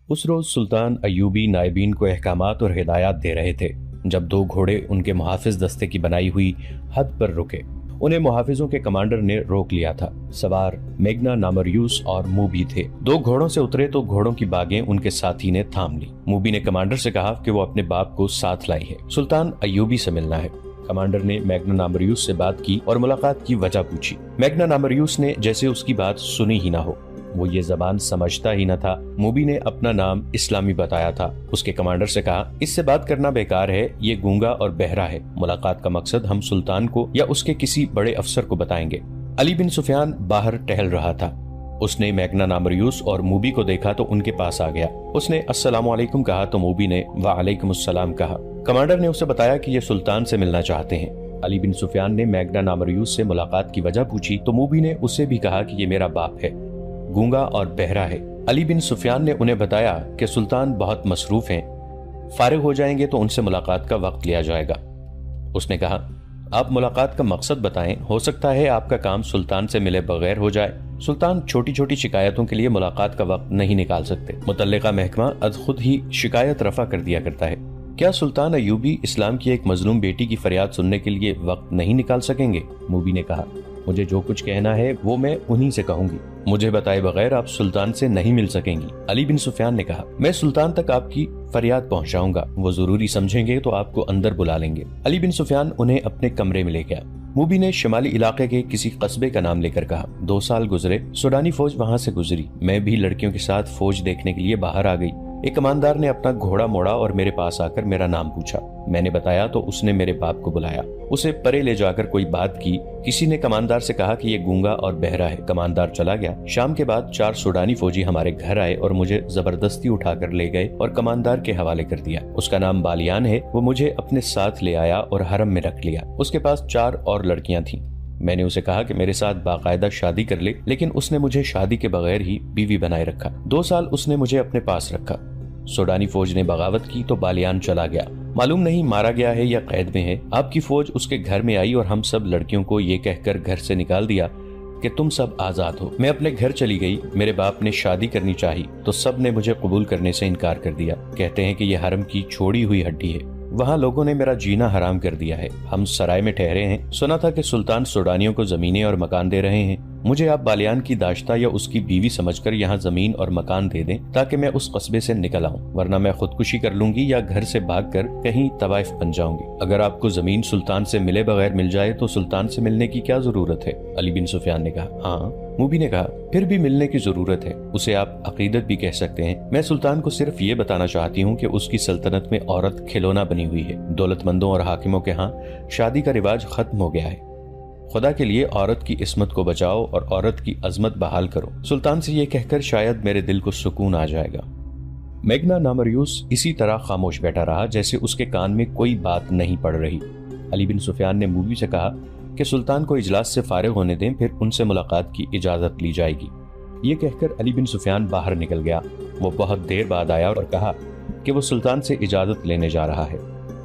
اس روز سلطان ایوبی نائبین کو احکامات اور ہدایات دے رہے تھے جب دو گھوڑے ان کے محافظ دستے کی بنائی ہوئی حد پر رکے۔ انہیں محافظوں کے کمانڈر نے روک لیا تھا۔ سوار میگنا نامریوس اور موبی تھے۔ دو گھوڑوں سے اترے تو گھوڑوں کی باگیں ان کے ساتھی نے تھام لی۔ موبی نے کمانڈر سے کہا کہ وہ اپنے باپ کو ساتھ لائی ہے، سلطان ایوبی سے ملنا ہے۔ کمانڈر نے میگنا نامریوس سے بات کی اور ملاقات کی وجہ پوچھی۔ میگنا نامریوس نے جیسے اس کی بات سنی ہی نہ ہو، وہ یہ زبان سمجھتا ہی نہ تھا۔ موبی نے اپنا نام اسلامی بتایا تھا۔ اس کے کمانڈر سے کہا، اس سے بات کرنا بیکار ہے، یہ گونگا اور بہرا ہے۔ ملاقات کا مقصد ہم سلطان کو یا اس کے کسی بڑے افسر کو بتائیں گے۔ علی بن سفیان باہر ٹہل رہا تھا۔ اس نے میگنا نامریوس اور موبی کو دیکھا تو ان کے پاس آ گیا۔ اس نے السلام علیکم کہا تو موبی نے وعلیکم السلام کہا۔ کمانڈر نے اسے بتایا کہ یہ سلطان سے ملنا چاہتے ہیں۔ علی بن سفیان نے میگنا نامریوس سے ملاقات کی وجہ پوچھی تو موبی نے اسے بھی کہا کہ یہ میرا باپ ہے، گونگا اور بہرا ہے۔ علی بن سفیان نے انہیں بتایا کہ سلطان بہت مصروف ہیں، فارغ ہو جائیں گے تو ان سے ملاقات کا وقت لیا جائے گا۔ اس نے کہا، آپ ملاقات کا مقصد بتائیں، ہو سکتا ہے آپ کا کام سلطان سے ملے بغیر ہو جائے۔ سلطان چھوٹی چھوٹی شکایتوں کے لیے ملاقات کا وقت نہیں نکال سکتے۔ متعلقہ محکمہ از خود ہی شکایت رفع کر دیا کرتا ہے۔ کیا سلطان ایوبی اسلام کی ایک مظلوم بیٹی کی فریاد سننے کے لیے وقت نہیں نکال سکیں گے؟ موبی نے کہا، مجھے جو کچھ کہنا ہے وہ میں انہی سے کہوں گی، مجھے بتائے بغیر آپ سلطان سے نہیں مل سکیں گی۔ علی بن سفیان نے کہا، میں سلطان تک آپ کی فریاد پہنچاؤں گا، وہ ضروری سمجھیں گے تو آپ کو اندر بلا لیں گے۔ علی بن سفیان انہیں اپنے کمرے میں لے گیا۔ موبی نے شمالی علاقے کے کسی قصبے کا نام لے کر کہا، 2 سال گزرے، سوڈانی فوج وہاں سے گزری، میں بھی لڑکیوں کے ساتھ فوج دیکھنے کے لیے باہر آ گئی۔ ایک کماندار نے اپنا گھوڑا موڑا اور میرے پاس آ کر میرا نام پوچھا۔ میں نے بتایا تو اس نے میرے باپ کو بلایا، اسے پرے لے جا کر کوئی بات کی۔ کسی نے کماندار سے کہا کہ یہ گونگا اور بہرا ہے۔ کماندار چلا گیا۔ شام کے بعد 4 سوڈانی فوجی ہمارے گھر آئے اور مجھے زبردستی اٹھا کر لے گئے اور کماندار کے حوالے کر دیا۔ اس کا نام بالیان ہے، وہ مجھے اپنے ساتھ لے آیا اور حرم میں رکھ لیا۔ اس کے پاس 4 اور لڑکیاں تھیں۔ میں نے اسے کہا کہ میرے ساتھ باقاعدہ شادی کر لے، لیکن اس نے مجھے شادی کے بغیر ہی بیوی بنائے رکھا۔ 2 سال اس نے مجھے اپنے پاس رکھا۔ سوڈانی فوج نے بغاوت کی تو بالیان چلا گیا، معلوم نہیں مارا گیا ہے یا قید میں ہے۔ آپ کی فوج اس کے گھر میں آئی اور ہم سب لڑکیوں کو یہ کہہ کر گھر سے نکال دیا کہ تم سب آزاد ہو۔ میں اپنے گھر چلی گئی، میرے باپ نے شادی کرنی چاہی تو سب نے مجھے قبول کرنے سے انکار کر دیا، کہتے ہیں کہ یہ حرم کی چھوڑی ہوئی ہڈی ہے، وہاں لوگوں نے میرا جینا حرام کر دیا ہے۔ ہم سرائے میں ٹھہرے ہیں، سنا تھا کہ سلطان سوڈانیوں کو زمینیں اور مکان دے رہے ہیں۔ مجھے آپ بالیان کی داشتہ یا اس کی بیوی سمجھ کر یہاں زمین اور مکان دے دیں تاکہ میں اس قصبے سے نکل آؤں، ورنہ میں خودکشی کر لوں گی یا گھر سے بھاگ کر کہیں طوائف بن جاؤں گی۔ اگر آپ کو زمین سلطان سے ملے بغیر مل جائے تو سلطان سے ملنے کی کیا ضرورت ہے؟ علی بن سفیان نے کہا، ہاں۔ موبی نے کہا، پھر بھی ملنے کی ضرورت ہے، اسے آپ عقیدت بھی کہہ سکتے ہیں۔ میں سلطان کو صرف یہ بتانا چاہتی ہوں کہ اس کی سلطنت میں عورت کھلونا بنی ہوئی ہے۔ دولت مندوں اور حاکموں کے ہاں شادی کا رواج ختم ہو گیا ہے۔ خدا کے لیے عورت کی عصمت کو بچاؤ اور عورت کی عظمت بحال کرو۔ سلطان سے یہ کہہ کر شاید میرے دل کو سکون آ جائے گا۔ میگنا نامریوس اسی طرح خاموش بیٹھا رہا جیسے اس کے کان میں کوئی بات نہیں پڑ رہی۔ علی بن سفیان نے موبی سے کہا کہ سلطان کو اجلاس سے فارغ ہونے دیں، پھر ان سے ملاقات کی اجازت لی جائے گی۔ یہ کہہ کر علی بن سفیان باہر نکل گیا۔ وہ بہت دیر بعد آیا اور کہا کہ وہ سلطان سے اجازت لینے جا رہا ہے۔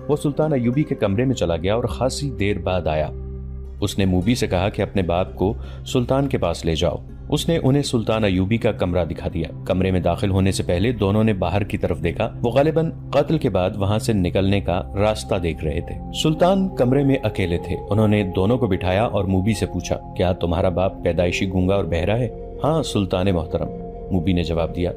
وہ سلطان ایوبی کے کمرے میں چلا گیا اور خاصی دیر بعد آیا۔ اس نے موبی سے کہا کہ اپنے باپ کو سلطان کے پاس لے جاؤ۔ اس نے انہیں سلطان ایوبی کا کمرہ دکھا دیا۔ کمرے میں داخل ہونے سے پہلے دونوں نے باہر کی طرف دیکھا۔ وہ غالباً قتل کے بعد وہاں سے نکلنے کا راستہ دیکھ رہے تھے۔ سلطان کمرے میں اکیلے تھے۔ انہوں نے دونوں کو بٹھایا اور موبی سے پوچھا، کیا تمہارا باپ پیدائشی گونگا اور بہرا ہے؟ ہاں سلطان محترم، موبی نے جواب دیا،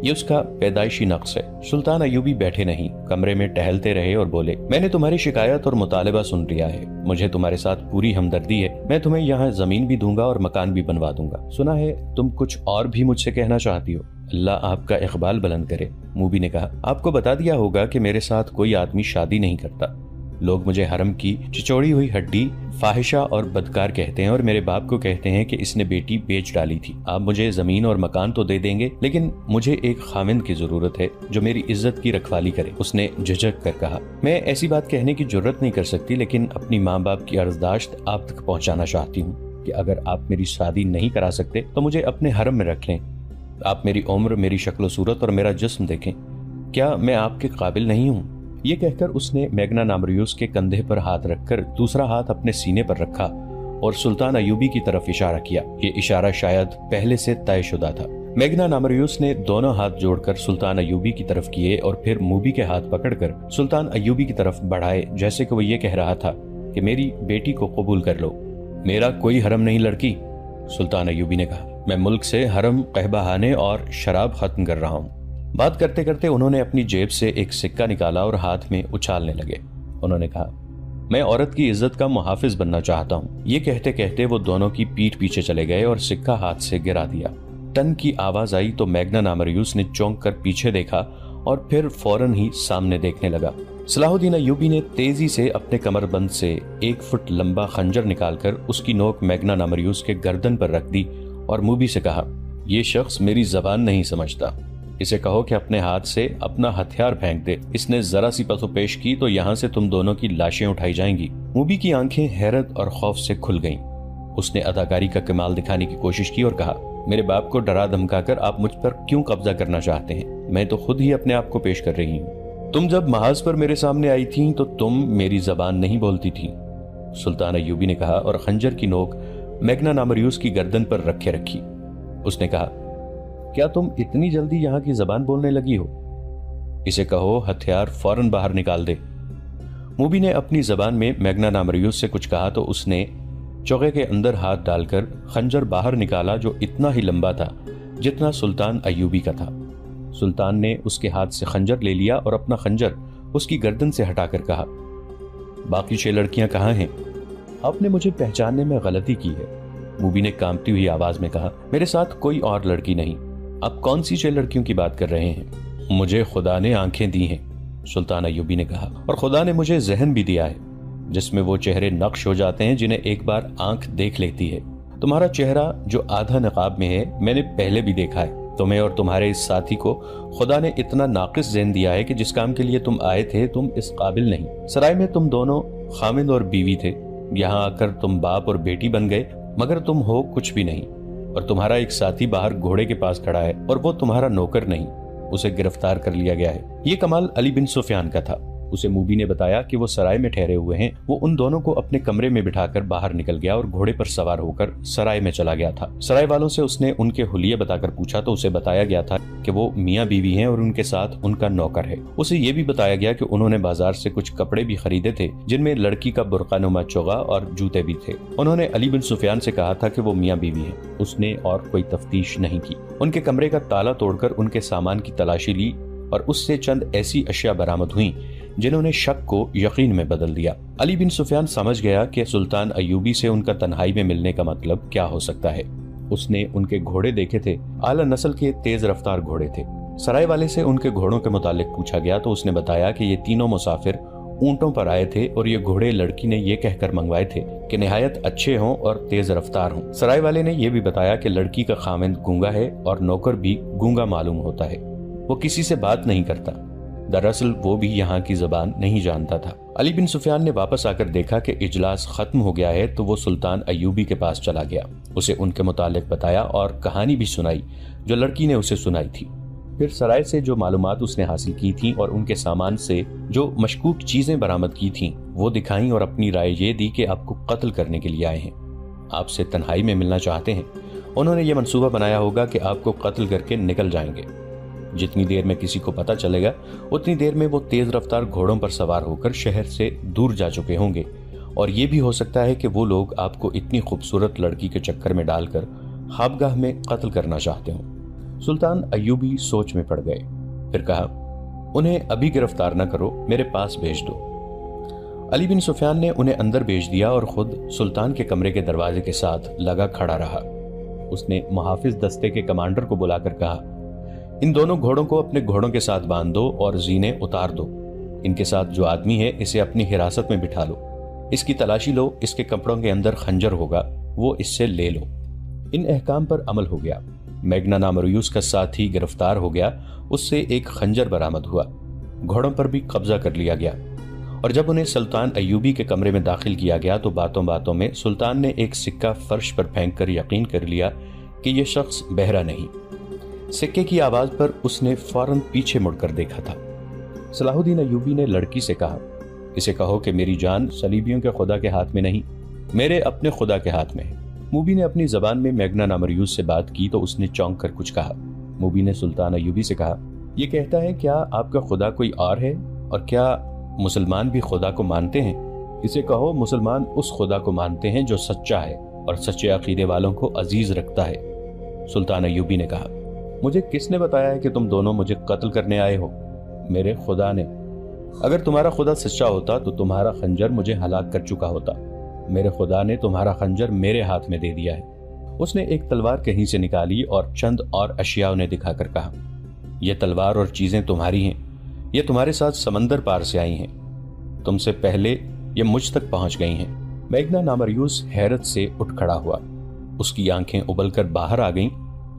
یہ اس کا پیدائشی نقص ہے۔ سلطان ایوبی بیٹھے نہیں، کمرے میں ٹہلتے رہے اور بولے، میں نے تمہاری شکایت اور مطالبہ سن لیا ہے، مجھے تمہارے ساتھ پوری ہمدردی ہے، میں تمہیں یہاں زمین بھی دوں گا اور مکان بھی بنوا دوں گا۔ سنا ہے تم کچھ اور بھی مجھ سے کہنا چاہتی ہو، اللہ آپ کا اقبال بلند کرے۔ موبی نے کہا، آپ کو بتا دیا ہوگا کہ میرے ساتھ کوئی آدمی شادی نہیں کرتا۔ لوگ مجھے حرم کی چچوڑی ہوئی ہڈی، فاحشہ اور بدکار کہتے ہیں اور میرے باپ کو کہتے ہیں کہ اس نے بیٹی بیچ ڈالی تھی۔ آپ مجھے زمین اور مکان تو دے دیں گے، لیکن مجھے ایک خاوند کی ضرورت ہے جو میری عزت کی رکھوالی کرے۔ اس نے جھجک کر کہا، میں ایسی بات کہنے کی جرت نہیں کر سکتی، لیکن اپنی ماں باپ کی عرضداشت آپ تک پہنچانا چاہتی ہوں کہ اگر آپ میری شادی نہیں کرا سکتے تو مجھے اپنے حرم میں رکھ لیں۔ آپ میری عمر، میری شکل و صورت اور میرا جسم دیکھیں، کیا میں آپ کے قابل نہیں ہوں؟ یہ کہہ کر اس نے میگنا نامریوس کے کندھے پر ہاتھ رکھ کر دوسرا ہاتھ اپنے سینے پر رکھا اور سلطان ایوبی کی طرف اشارہ کیا۔ یہ اشارہ شاید پہلے سے طے شدہ تھا۔ میگنا نامریوس نے دونوں ہاتھ جوڑ کر سلطان ایوبی کی طرف کیے اور پھر موبی کے ہاتھ پکڑ کر سلطان ایوبی کی طرف بڑھائے، جیسے کہ وہ یہ کہہ رہا تھا کہ میری بیٹی کو قبول کر لو۔ میرا کوئی حرم نہیں لڑکی، سلطان ایوبی نے کہا، میں ملک سے حرم، قہبہانے اور شراب ختم کر رہا ہوں۔ بات کرتے کرتے انہوں نے اپنی جیب سے ایک سکہ نکالا اور ہاتھ میں اچھالنے لگے۔ انہوں نے کہا، میں عورت کی عزت کا محافظ بننا چاہتا ہوں۔ یہ کہتے کہتے وہ دونوں کی پیٹھ پیچھے چلے گئے اور سکہ ہاتھ سے گرا دیا۔ ٹن کی آواز آئی تو میگنا نامریوس نے چونک کر پیچھے دیکھا اور پھر فوراً ہی سامنے دیکھنے لگا۔ صلاح الدین ایوبی نے تیزی سے اپنے کمر بند سے 1 فٹ لمبا خنجر نکال کر اس کی نوک میگنا نامریوس کے گردن پر رکھ دی اور موبی سے کہا، یہ شخص میری زبان نہیں سمجھتا، اسے کہو کہ اپنے ہاتھ سے اپنا ہتھیار پھینک دے۔ اس نے ذرا سی پسو پیش کی تو یہاں سے تم دونوں کی لاشیں اٹھائی جائیں گی۔ موبی کی آنکھیں حیرت اور خوف سے کھل گئیں۔ اس نے اداکاری کا کمال دکھانے کی کوشش کی اور کہا، میرے باپ کو ڈرا دھمکا کر آپ مجھ پر کیوں قبضہ کرنا چاہتے ہیں؟ میں تو خود ہی اپنے آپ کو پیش کر رہی ہوں۔ تم جب محاذ پر میرے سامنے آئی تھیں تو تم میری زبان نہیں بولتی تھی، سلطان ایوبی نے کہا اور خنجر کی نوک میگنا نامریوس کی گردن پر رکھے رکھی۔ اس نے کہا، کیا تم اتنی جلدی یہاں کی زبان بولنے لگی ہو؟ اسے کہو ہتھیار فوراً باہر نکال دے۔ موبی نے اپنی زبان میں میگنا نامریوس سے کچھ کہا تو اس نے چوغے کے اندر ہاتھ ڈال کر خنجر باہر نکالا، جو اتنا ہی لمبا تھا جتنا سلطان ایوبی کا تھا۔ سلطان نے اس کے ہاتھ سے خنجر لے لیا اور اپنا خنجر اس کی گردن سے ہٹا کر کہا، باقی 6 لڑکیاں کہاں ہیں؟ آپ نے مجھے پہچاننے میں غلطی کی ہے، موبی نے کانپتی ہوئی آواز میں کہا، میرے ساتھ کوئی اور لڑکی نہیں۔ آپ کون سی 6 لڑکیوں کی بات کر رہے ہیں؟ مجھے خدا نے آنکھیں دی ہیں، سلطان ایوبی نے کہا، اور خدا نے مجھے ذہن بھی دیا ہے جس میں وہ چہرے نقش ہو جاتے ہیں جنہیں ایک بار آنکھ دیکھ لیتی ہے۔ تمہارا چہرہ جو آدھا نقاب میں ہے میں نے پہلے بھی دیکھا ہے۔ تمہیں اور تمہارے اس ساتھی کو خدا نے اتنا ناقص ذہن دیا ہے کہ جس کام کے لیے تم آئے تھے تم اس قابل نہیں۔ سرائے میں تم دونوں خامند اور بیوی تھے، یہاں آ کر تم باپ اور بیٹی بن گئے، مگر تم ہو کچھ بھی نہیں، اور تمہارا ایک ساتھی باہر گھوڑے کے پاس کھڑا ہے اور وہ تمہارا نوکر نہیں، اسے گرفتار کر لیا گیا ہے۔ یہ کمال علی بن سفیان کا تھا۔ اسے موبی نے بتایا کہ وہ سرائے میں ٹھہرے ہوئے ہیں۔ وہ ان دونوں کو اپنے کمرے میں بٹھا کر باہر نکل گیا اور گھوڑے پر سوار ہو کر سرائے میں چلا گیا تھا۔ سرائے والوں سے اس نے ان کے حلیے بتا کر پوچھا تو اسے بتایا گیا تھا کہ وہ میاں بیوی ہیں اور ان کے ساتھ ان کا نوکر ہے۔ اسے یہ بھی بتایا گیا کہ انہوں نے بازار سے کچھ کپڑے بھی خریدے تھے جن میں لڑکی کا برقع نما چوغا اور جوتے بھی تھے۔ انہوں نے علی بن سفیان سے کہا تھا کہ وہ میاں بیوی ہیں۔ اس نے اور کوئی تفتیش نہیں کی۔ ان کے کمرے کا تالا توڑ کر ان کے سامان کی تلاشی لی اور اس سے چند ایسی اشیاء برآمد ہوئیں جنہوں نے شک کو یقین میں بدل دیا۔ علی بن سفیان سمجھ گیا کہ سلطان ایوبی سے ان کا تنہائی میں ملنے کا مطلب کیا ہو سکتا ہے۔ اس نے ان کے گھوڑے دیکھے تھے، اعلیٰ نسل کے تیز رفتار گھوڑے تھے۔ سرائے والے سے ان کے گھوڑوں کے متعلق پوچھا گیا تو اس نے بتایا کہ یہ تینوں مسافر اونٹوں پر آئے تھے اور یہ گھوڑے لڑکی نے یہ کہہ کر منگوائے تھے کہ نہایت اچھے ہوں اور تیز رفتار ہوں۔ سرائے والے نے یہ بھی بتایا کہ لڑکی کا خاوند گونگا ہے اور نوکر بھی گونگا معلوم ہوتا ہے، وہ کسی سے بات نہیں کرتا، دراصل وہ بھی یہاں کی زبان نہیں جانتا تھا۔ علی بن سفیان نے واپس آ کر دیکھا کہ اجلاس ختم ہو گیا ہے تو وہ سلطان ایوبی کے پاس چلا گیا، اسے ان کے متعلق بتایا اور کہانی بھی سنائی جو لڑکی نے اسے سنائی تھی۔ پھر سرائے سے جو معلومات اس نے حاصل کی تھیں اور ان کے سامان سے جو مشکوک چیزیں برآمد کی تھیں وہ دکھائیں اور اپنی رائے یہ دی کہ آپ کو قتل کرنے کے لیے آئے ہیں، آپ سے تنہائی میں ملنا چاہتے ہیں۔ انہوں نے یہ منصوبہ بنایا ہوگا کہ آپ کو قتل کر کے نکل جائیں گے۔ جتنی دیر میں کسی کو پتہ چلے گا اتنی دیر میں وہ تیز رفتار گھوڑوں پر سوار ہو کر شہر سے دور جا چکے ہوں گے، اور یہ بھی ہو سکتا ہے کہ وہ لوگ آپ کو اتنی خوبصورت لڑکی کے چکر میں ڈال کر خوابگاہ میں قتل کرنا چاہتے ہوں۔ سلطان ایوبی سوچ میں پڑ گئے، پھر کہا، انہیں ابھی گرفتار نہ کرو، میرے پاس بھیج دو۔ علی بن سفیان نے انہیں اندر بھیج دیا اور خود سلطان کے کمرے کے دروازے کے ساتھ لگا کھڑا رہا۔ اس نے محافظ دستے کے کمانڈر کو بلا کر کہا، ان دونوں گھوڑوں کو اپنے گھوڑوں کے ساتھ باندھ دو اور زینے اتار دو۔ ان کے ساتھ جو آدمی ہے اسے اپنی حراست میں بٹھا لو، اس کی تلاشی لو، اس کے کپڑوں کے اندر خنجر ہوگا، وہ اس سے لے لو۔ ان احکام پر عمل ہو گیا۔ میگنا نامریوس کا ساتھی گرفتار ہو گیا، اس سے ایک خنجر برآمد ہوا، گھوڑوں پر بھی قبضہ کر لیا گیا، اور جب انہیں سلطان ایوبی کے کمرے میں داخل کیا گیا تو باتوں باتوں میں سلطان نے ایک سکہ فرش پر پھینک کر یقین کر لیا کہ یہ شخص بہرا نہیں۔ سکے کی آواز پر اس نے فوراً پیچھے مڑ کر دیکھا تھا۔ صلاح الدین ایوبی نے لڑکی سے کہا، اسے کہو کہ میری جان صلیبیوں کے خدا کے ہاتھ میں نہیں، میرے اپنے خدا کے ہاتھ میں ہے۔ موبی نے اپنی زبان میں میگنا نامریوس سے بات کی تو اس نے چونک کر کچھ کہا۔ موبی نے سلطان ایوبی سے کہا، یہ کہتا ہے کیا آپ کا خدا کوئی اور ہے، اور کیا مسلمان بھی خدا کو مانتے ہیں؟ اسے کہو مسلمان اس خدا کو مانتے ہیں جو سچا ہے اور سچے عقیدے والوں کو عزیز رکھتا ہے۔ سلطان ایوبی نے کہا، مجھے کس نے بتایا ہے کہ تم دونوں مجھے قتل کرنے آئے ہو؟ میرے خدا نے۔ اگر تمہارا خدا سچا ہوتا تو تمہارا خنجر مجھے ہلاک کر چکا ہوتا۔ میرے خدا نے تمہارا خنجر میرے ہاتھ میں دے دیا ہے۔ اس نے ایک تلوار کہیں سے نکالی اور چند اور اشیاء انہیں دکھا کر کہا، یہ تلوار اور چیزیں تمہاری ہیں، یہ تمہارے ساتھ سمندر پار سے آئی ہیں، تم سے پہلے یہ مجھ تک پہنچ گئی ہیں۔ میگنا نامریوس حیرت سے اٹھ کھڑا ہوا، اس کی آنکھیں ابل کر باہر آ گئیں۔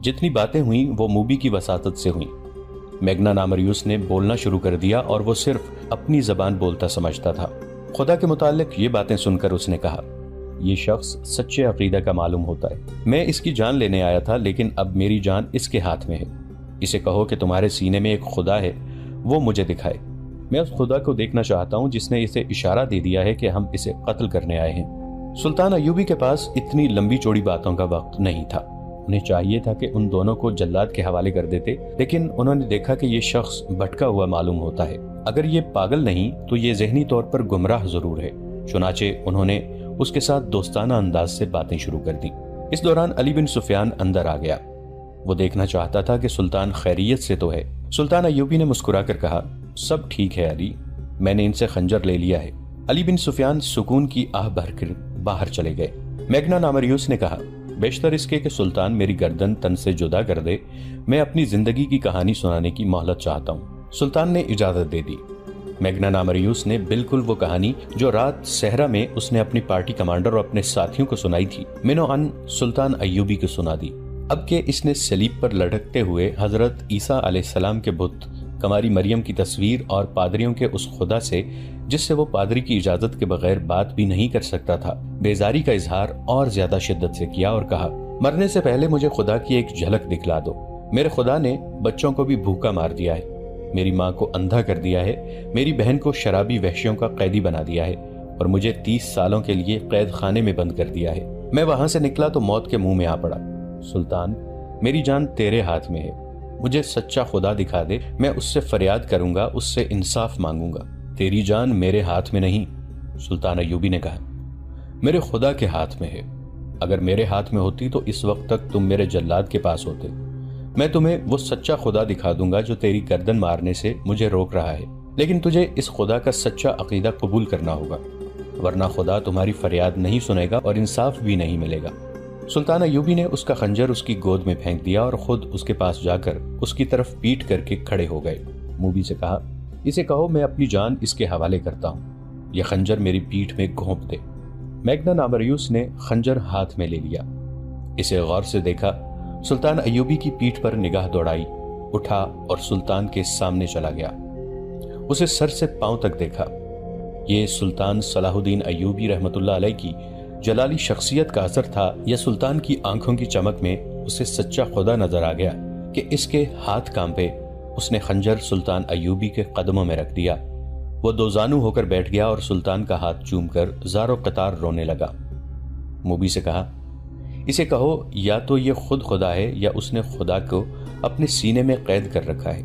جتنی باتیں ہوئیں وہ موبی کی وساطت سے ہوئیں۔ میگنا نامریوس نے بولنا شروع کر دیا اور وہ صرف اپنی زبان بولتا سمجھتا تھا۔ خدا کے متعلق یہ باتیں سن کر اس نے کہا، یہ شخص سچے عقیدہ کا معلوم ہوتا ہے۔ میں اس کی جان لینے آیا تھا لیکن اب میری جان اس کے ہاتھ میں ہے۔ اسے کہو کہ تمہارے سینے میں ایک خدا ہے، وہ مجھے دکھائے۔ میں اس خدا کو دیکھنا چاہتا ہوں جس نے اسے اشارہ دے دیا ہے کہ ہم اسے قتل کرنے آئے ہیں۔ سلطان ایوبی کے پاس اتنی لمبی چوڑی باتوں کا وقت نہیں تھا۔ انہیں چاہیے تھا کہ ان دونوں کو جلاد کے حوالے کر دیتے، لیکن انہوں نے دیکھا کہ یہ شخص بھٹکا ہوا معلوم ہوتا ہے۔ اگر یہ پاگل نہیں تو یہ ذہنی طور پر گمراہ ضرور ہے۔ چنانچہ انہوں نے اس کے ساتھ دوستانہ انداز سے باتیں شروع کر دی۔ اس دوران علی بن سفیان اندر آ گیا۔ وہ دیکھنا چاہتا تھا کہ سلطان خیریت سے تو ہے۔ سلطان ایوبی نے مسکرا کر کہا، سب ٹھیک ہے علی، میں نے ان سے خنجر لے لیا ہے۔ علی بن سفیان سکون کی آہ بھر کر باہر چلے گئے۔ میگنا نامریوس نے کہا، بیشتر اس کے کہ سلطان میری گردن تن سے جدا کر دے، میں اپنی زندگی کی کہانی سنانے کی مہلت چاہتا ہوں۔ سلطان نے اجازت دے دی۔ میگنا نامریوس نے بالکل وہ کہانی جو رات صحرا میں اس نے اپنی پارٹی کمانڈر اور اپنے ساتھیوں کو سنائی تھی، منو ان سلطان ایوبی کو سنا دی۔ اب کہ اس نے سلیب پر لٹکتے ہوئے حضرت عیسیٰ علیہ السلام کے بت، کماری مریم کی تصویر اور پادریوں کے اس خدا سے جس سے وہ پادری کی اجازت کے بغیر بات بھی نہیں کر سکتا تھا، بیزاری کا اظہار اور زیادہ شدت سے کیا اور کہا، مرنے سے پہلے مجھے خدا کی ایک جھلک دکھلا دو۔ میرے خدا نے بچوں کو بھی بھوکا مار دیا ہے، میری ماں کو اندھا کر دیا ہے، میری بہن کو شرابی وحشیوں کا قیدی بنا دیا ہے اور مجھے 30 سالوں کے لیے قید خانے میں بند کر دیا ہے۔ میں وہاں سے نکلا تو موت کے منہ میں آ پڑا۔ سلطان، میری جان تیرے ہاتھ میں ہے، مجھے سچا خدا دکھا دے، میں اس سے فریاد کروں گا، اس سے انصاف مانگوں گا۔ تیری جان میرے ہاتھ میں نہیں، سلطان ایوبی نے کہا، میرے خدا کے ہاتھ میں ہے۔ اگر میرے ہاتھ میں ہوتی تو اس وقت تک تم میرے جلاد کے پاس ہوتے۔ میں تمہیں وہ سچا خدا دکھا دوں گا جو تیری گردن مارنے سے مجھے روک رہا ہے، لیکن تجھے اس خدا کا سچا عقیدہ قبول کرنا ہوگا، ورنہ خدا تمہاری فریاد نہیں سنے گا اور انصاف بھی نہیں ملے گا۔ سلطان ایوبی نے اس کا خنجر اس کی گود میں پھینک دیا اور خود اس کے پاس جا کر اس کی طرف پیٹ کر کے کھڑے ہو گئے۔ موبی سے کہا، اسے کہو میں اپنی جان اس کے حوالے کرتا ہوں، یہ خنجر میری پیٹھ میں گھونپ دے۔ میگنا نامریوس نے خنجر ہاتھ میں لے لیا، اسے غور سے دیکھا، سلطان ایوبی کی پیٹھ پر نگاہ دوڑائی، اٹھا اور سلطان کے سامنے چلا گیا۔ اسے سر سے پاؤں تک دیکھا۔ یہ سلطان صلاح الدین ایوبی رحمۃ اللہ علیہ کی جلالی شخصیت کا اثر تھا یا سلطان کی آنکھوں کی چمک میں اسے سچا خدا نظر آ گیا کہ اس کے ہاتھ کانپے؟ اس نے خنجر سلطان ایوبی کے قدموں میں رکھ دیا۔ وہ دو زانو ہو کر بیٹھ گیا اور سلطان کا ہاتھ چوم کر زار و قطار رونے لگا۔ موبی سے کہا، اسے کہو یا تو یہ خود خدا ہے یا اس نے خدا کو اپنے سینے میں قید کر رکھا ہے،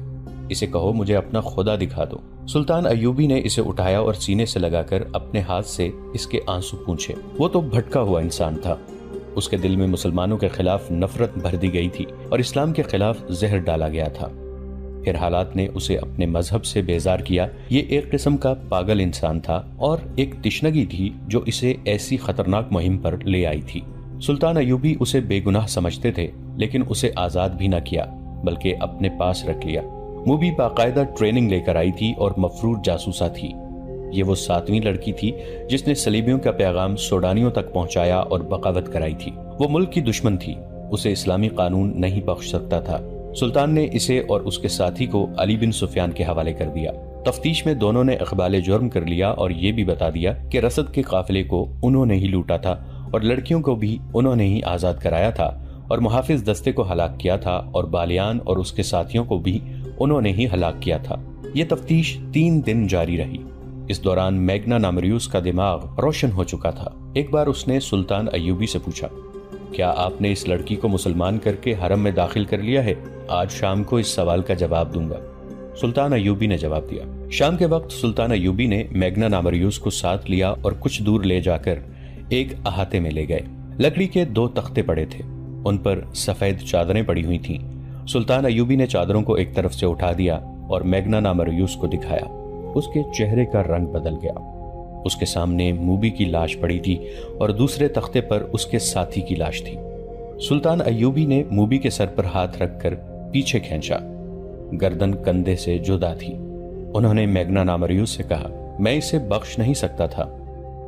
اسے کہو مجھے اپنا خدا دکھا دو۔ سلطان ایوبی نے اسے اٹھایا اور سینے سے لگا کر اپنے ہاتھ سے اس کے آنسو پونچھے۔ وہ تو بھٹکا ہوا انسان تھا، اس کے دل میں مسلمانوں کے خلاف نفرت بھر دی گئی تھی اور اسلام کے خلاف زہر ڈالا گیا تھا۔ پھر حالات نے اسے اپنے مذہب سے بیزار کیا۔ یہ ایک قسم کا پاگل انسان تھا اور ایک تشنگی تھی جو اسے ایسی خطرناک مہم پر لے آئی تھی۔ سلطان ایوبی اسے بے گناہ سمجھتے تھے لیکن اسے آزاد بھی نہ کیا بلکہ اپنے پاس رکھ لیا۔ موبی باقاعدہ ٹریننگ لے کر آئی تھی اور مفرور جاسوسہ تھی۔ یہ وہ 7ویں لڑکی تھی جس نے صلیبیوں کا پیغام سوڈانیوں تک پہنچایا اور بغاوت کرائی تھی۔ وہ ملک کی دشمن تھی، اسے اسلامی قانون نہیں بخش سکتا تھا۔ سلطان نے اسے اور اس کے ساتھی کو علی بن سفیان کے حوالے کر دیا۔ تفتیش میں دونوں نے اقبال جرم کر لیا اور یہ بھی بتا دیا کہ رسد کے قافلے کو انہوں نے ہی لوٹا تھا اور لڑکیوں کو بھی انہوں نے ہی آزاد کرایا تھا اور محافظ دستے کو ہلاک کیا تھا اور بالیان اور اس کے ساتھیوں کو بھی انہوں نے ہی ہلاک کیا تھا۔ یہ تفتیش 3 دن جاری رہی۔ اس دوران میگنا نامریوس کا دماغ روشن ہو چکا تھا۔ ایک بار اس نے سلطان ایوبی سے پوچھا، کیا آپ نے اس لڑکی کو مسلمان کر کے حرم میں داخل کر لیا ہے؟ آج شام کو اس سوال کا جواب دوں گا۔ سلطان ایوبی نے جواب دیا۔ شام کے وقت سلطان ایوبی نے میگنا نامریوس کو ساتھ لیا اور کچھ دور لے جا کر ایک احاطے میں لے گئے۔ لکڑی کے 2 تختے پڑے تھے، ان پر سفید چادریں پڑی ہوئی تھیں۔ سلطان ایوبی نے چادروں کو ایک طرف سے اٹھا دیا اور میگنا نامریوس کو دکھایا۔ اس کے چہرے کا رنگ بدل گیا۔ اس کے سامنے موبی کی لاش پڑی تھی اور دوسرے تختے پر اس کے ساتھی کی لاش تھی۔ سلطان ایوبی نے موبی کے سر پر ہاتھ رکھ کر پیچھے کھینچا، گردن کندھے سے جدا تھی۔ انہوں نے میگنا نامریوس سے کہا، میں اسے بخش نہیں سکتا تھا،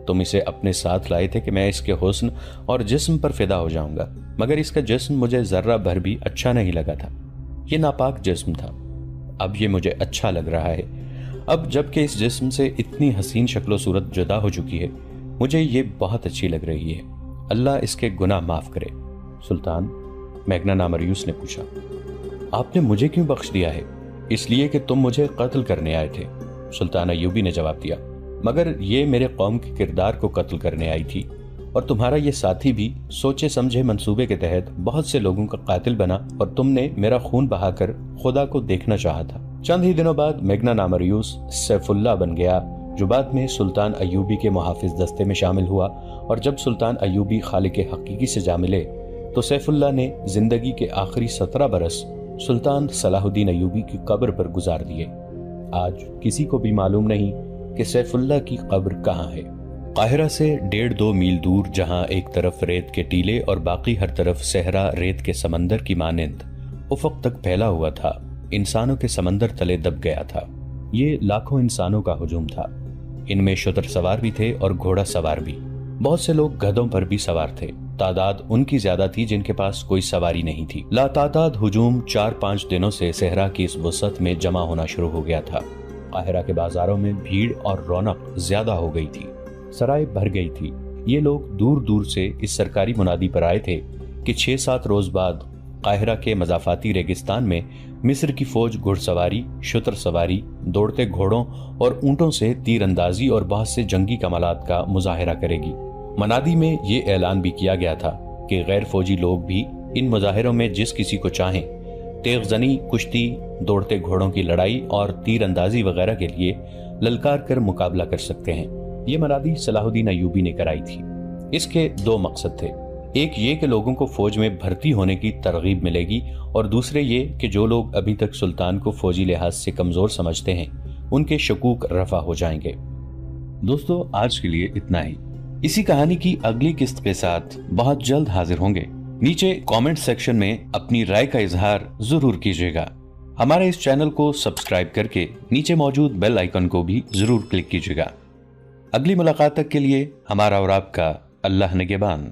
تم اسے اپنے ساتھ لائے تھے کہ میں اس کے حسن اور جسم پر فدا ہو جاؤں گا، مگر اس کا جسم مجھے ذرہ بھر بھی اچھا نہیں لگا تھا۔ یہ ناپاک جسم تھا، اب یہ مجھے اچھا لگ رہا ہے۔ اب جب کہ اس جسم سے اتنی حسین شکل و صورت جدا ہو چکی ہے، مجھے یہ بہت اچھی لگ رہی ہے۔ اللہ اس کے گناہ معاف کرے۔ سلطان، میگنا نامریوس نے پوچھا، آپ نے مجھے کیوں بخش دیا ہے؟ اس لیے کہ تم مجھے قتل کرنے آئے تھے، سلطان ایوبی نے جواب دیا، مگر یہ میرے قوم کے کردار کو قتل کرنے آئی تھی، اور تمہارا یہ ساتھی بھی سوچے سمجھے منصوبے کے تحت بہت سے لوگوں کا قاتل بنا، اور تم نے میرا خون بہا کر خدا کو دیکھنا چاہا تھا۔ چند ہی دنوں بعد میگنا نامریوس سیف اللہ بن گیا، جو بعد میں سلطان ایوبی کے محافظ دستے میں شامل ہوا، اور جب سلطان ایوبی خالق حقیقی سے جا ملے تو سیف اللہ نے زندگی کے آخری 17 برس سلطان صلاح الدین ایوبی کی قبر پر گزار دیے۔ آج کسی کو بھی معلوم نہیں کہ سیف اللہ کی قبر کہاں ہے۔ قاہرہ سے 1.5-2 میل دور، جہاں ایک طرف ریت کے ٹیلے اور باقی ہر طرف صحرا ریت کے سمندر کی مانند افق تک پھیلا ہوا تھا، انسانوں کے سمندر تلے دب گیا تھا۔ یہ لاکھوں انسانوں کا ہجوم تھا۔ ان میں شتر سوار بھی تھے اور گھوڑا سوار بھی۔ بہت سے لوگ گدھوں پر بھی سوار تھے۔ تعداد ان کی زیادہ تھی جن کے پاس کوئی سواری نہیں تھی۔ لاتعداد ہجوم 4-5 دنوں سے صحرا کی اس وسعت میں جمع ہونا شروع ہو گیا تھا۔ قاہرہ کے بازاروں میں بھیڑ اور رونق زیادہ ہو گئی تھی، سرائے بھر گئی تھی۔ یہ لوگ دور دور سے اس سرکاری منادی پر آئے تھے کہ 6-7 روز بعد قاہرہ کے مضافاتی ریگستان میں مصر کی فوج گھڑ سواری، شتر سواری، دوڑتے گھوڑوں اور اونٹوں سے تیر اندازی اور بہت سے جنگی کمالات کا مظاہرہ کرے گی۔ منادی میں یہ اعلان بھی کیا گیا تھا کہ غیر فوجی لوگ بھی ان مظاہروں میں جس کسی کو چاہیں تیغ زنی، کشتی، دوڑتے گھوڑوں کی لڑائی اور تیر اندازی وغیرہ کے لیے للکار کر مقابلہ کر سکتے ہیں۔ یہ منادی صلاح الدین ایوبی نے کرائی تھی۔ اس کے 2 مقصد تھے، ایک یہ کہ لوگوں کو فوج میں بھرتی ہونے کی ترغیب ملے گی، اور دوسرے یہ کہ جو لوگ ابھی تک سلطان کو فوجی لحاظ سے کمزور سمجھتے ہیں ان کے شکوک رفع ہو جائیں گے۔ دوستو، آج کے لیے اتنا ہی۔ اسی کہانی کی اگلی قسط کے ساتھ بہت جلد حاضر ہوں گے۔ نیچے کامنٹ سیکشن میں اپنی رائے کا اظہار ضرور کیجیے گا۔ ہمارے اس چینل کو سبسکرائب کر کے نیچے موجود بیل آئیکن کو بھی ضرور کلک کیجیے گا۔ اگلی ملاقات تک کے لیے ہمارا اور آپ کا اللہ نگہبان۔